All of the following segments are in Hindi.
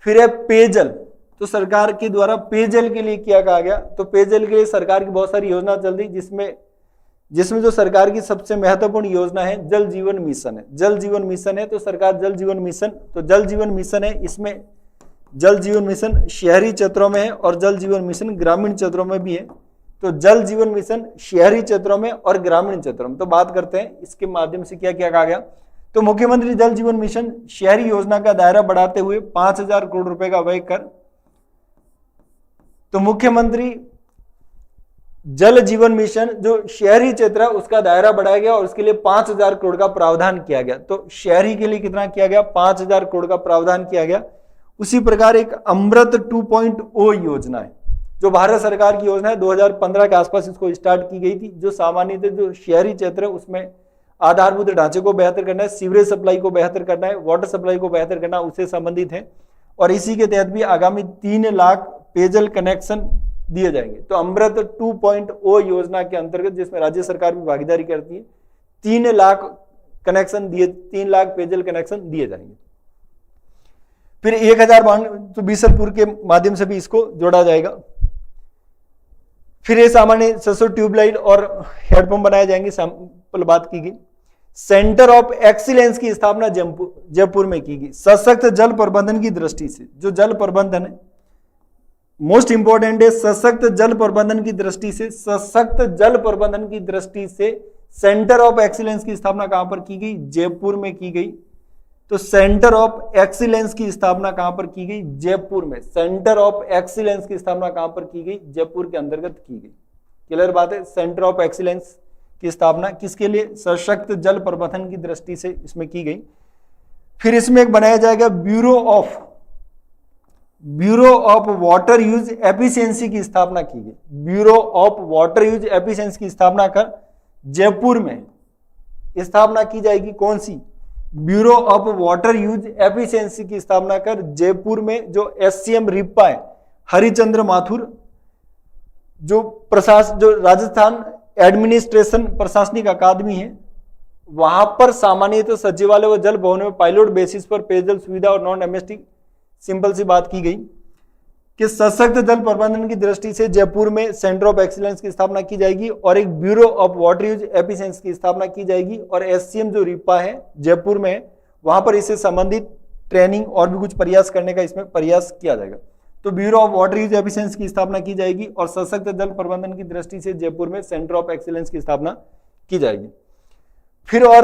फिर है पेयजल, तो सरकार के द्वारा पेयजल के लिए क्या कहा गया, तो पेयजल के लिए सरकार की बहुत सारी योजना चल रही, जिसमें जो सरकार की सबसे महत्वपूर्ण योजना है जल जीवन मिशन है। जल जीवन मिशन है तो सरकार जल जीवन मिशन, तो जल जीवन मिशन है, इसमें जल जीवन मिशन शहरी क्षेत्रों में है और जल जीवन मिशन ग्रामीण क्षेत्रों में भी है। तो जल जीवन मिशन शहरी क्षेत्रों में और ग्रामीण क्षेत्रों में, तो बात करते हैं इसके माध्यम से क्या क्या कहा गया। तो मुख्यमंत्री जल जीवन मिशन शहरी योजना का दायरा बढ़ाते हुए 5,000 करोड़ रुपए का व्यय कर, तो मुख्यमंत्री जल जीवन मिशन जो शहरी क्षेत्र है उसका दायरा बढ़ाया गया और उसके लिए 5,000 करोड़ का प्रावधान किया गया। तो शहरी के लिए कितना किया गया, 5,000 करोड़ का प्रावधान किया गया। उसी प्रकार एक अमृत 2.0 योजना है जो भारत सरकार की योजना है, 2015 के आसपास इसको स्टार्ट की गई थी, जो सामान्यतः जो शहरी क्षेत्र है उसमें आधारभूत ढांचे को बेहतर करना है, सीवरेज सप्लाई को बेहतर करना है, वाटर सप्लाई को बेहतर करना, उससे संबंधित है। और इसी के तहत भी आगामी 3 लाख पेयजल कनेक्शन दिए जाएंगे। तो अमृत 2.0 योजना के अंतर्गत, जिसमें राज्य सरकार भी भागीदारी करती है, 3 लाख कनेक्शन दिए, 3 लाख पेयजल कनेक्शन दिए जाएंगे। फिर 1,000 तो बीसलपुर के माध्यम से भी इसको जोड़ा जाएगा। फिर ये सामान्य 600 ट्यूबलाइट और हेडपंप बनाए जाएंगे, सैंपल बात की गई। सेंटर ऑफ एक्सीलेंस की स्थापना जयपुर में की गई। सशक्त जल प्रबंधन की दृष्टि से, जो जल प्रबंधन है मोस्ट इंपॉर्टेंट है, सशक्त जल प्रबंधन की दृष्टि से, सशक्त जल प्रबंधन की दृष्टि से सेंटर ऑफ एक्सीलेंस की स्थापना कहां पर की गई, जयपुर में की गई। तो सेंटर ऑफ एक्सीलेंस की स्थापना कहां पर की गई, जयपुर में। सेंटर ऑफ एक्सीलेंस की स्थापना कहां पर की गई, जयपुर के अंतर्गत की गई। क्लियर बात है। सेंटर ऑफ एक्सीलेंस की स्थापना किसके लिए, सशक्त जल प्रबंधन की दृष्टि से इसमें की गई। फिर इसमें एक बनाया जाएगा bureau of water use efficiency की स्थापना की गई। Bureau of water use efficiency की स्थापना कर जयपुर में स्थापना की जाएगी। कौन सी, bureau of water use efficiency की स्थापना कर जयपुर में। जो एससीएम रिप्पा है, हरिचंद्र माथुर, जो राजस्थान एडमिनिस्ट्रेशन प्रशासनिक अकादमी है, वहां पर सामान्यतः सचिवालय व जल भवन में पायलट बेसिस पर पेयजल सुविधा और नॉन डोमेस्टिक, सिंपल सी बात की गई कि सशक्त जल प्रबंधन की दृष्टि से जयपुर में सेंटर ऑफ एक्सीलेंस की स्थापना की जाएगी और एक bureau of water use efficiency की स्थापना की जाएगी। और एससीएम जो रिप्पा है जयपुर में, वहां पर इससे संबंधित ट्रेनिंग और भी कुछ प्रयास करने का इसमें प्रयास किया जाएगा। तो bureau of water use efficiency की स्थापना की जाएगी और सशक्त जल प्रबंधन की दृष्टि से जयपुर में सेंटर ऑफ एक्सीलेंस की स्थापना की जाएगी। फिर और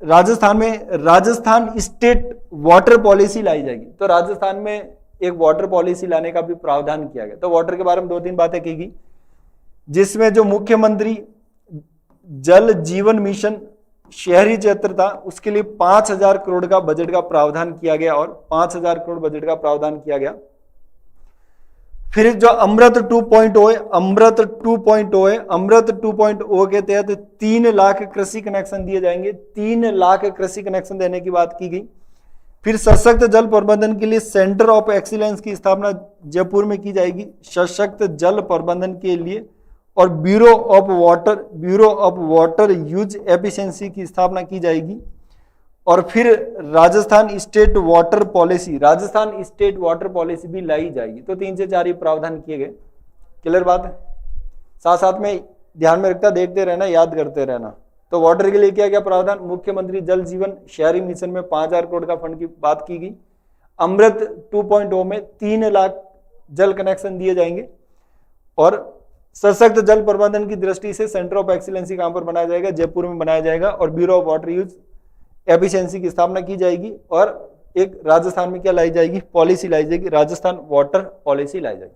राजस्थान स्टेट वाटर पॉलिसी लाई जाएगी। तो राजस्थान में एक वाटर पॉलिसी लाने का भी प्रावधान किया गया। तो वाटर के बारे में 2-3 बातें की गई, जिसमें जो मुख्यमंत्री जल जीवन मिशन शहरी क्षेत्र था उसके लिए 5,000 करोड़ का बजट का प्रावधान किया गया और 5,000 करोड़ बजट का प्रावधान किया गया। फिर जो अमृत 2.0 है, अमृत 2.0 के तहत 3 लाख कृषि कनेक्शन दिए जाएंगे। 3 लाख कृषि कनेक्शन देने की बात की गई। फिर सशक्त जल प्रबंधन के लिए सेंटर ऑफ एक्सीलेंस की स्थापना जयपुर में की जाएगी, सशक्त जल प्रबंधन के लिए। और bureau of water use efficiency की स्थापना की जाएगी। और फिर राजस्थान स्टेट वाटर पॉलिसी भी लाई जाएगी। तो 3 से 4 प्रावधान किए गए। क्लियर बात है। साथ साथ में ध्यान में रखता, देखते रहना, याद करते रहना। तो वाटर के लिए क्या क्या प्रावधान, मुख्यमंत्री जल जीवन शहरी मिशन में 5,000 करोड़ का फंड की बात की गई। अमृत 2.0 में 3 लाख जल कनेक्शन दिए जाएंगे। और सशक्त जल प्रबंधन की दृष्टि से सेंटर ऑफ एक्सीलेंसी कहां पर बनाया जाएगा, जयपुर में बनाया जाएगा। और bureau of water use efficiency की स्थापना की जाएगी। और एक राजस्थान में क्या लाई जाएगी, पॉलिसी लाई जाएगी, राजस्थान वाटर पॉलिसी लाई जाएगी।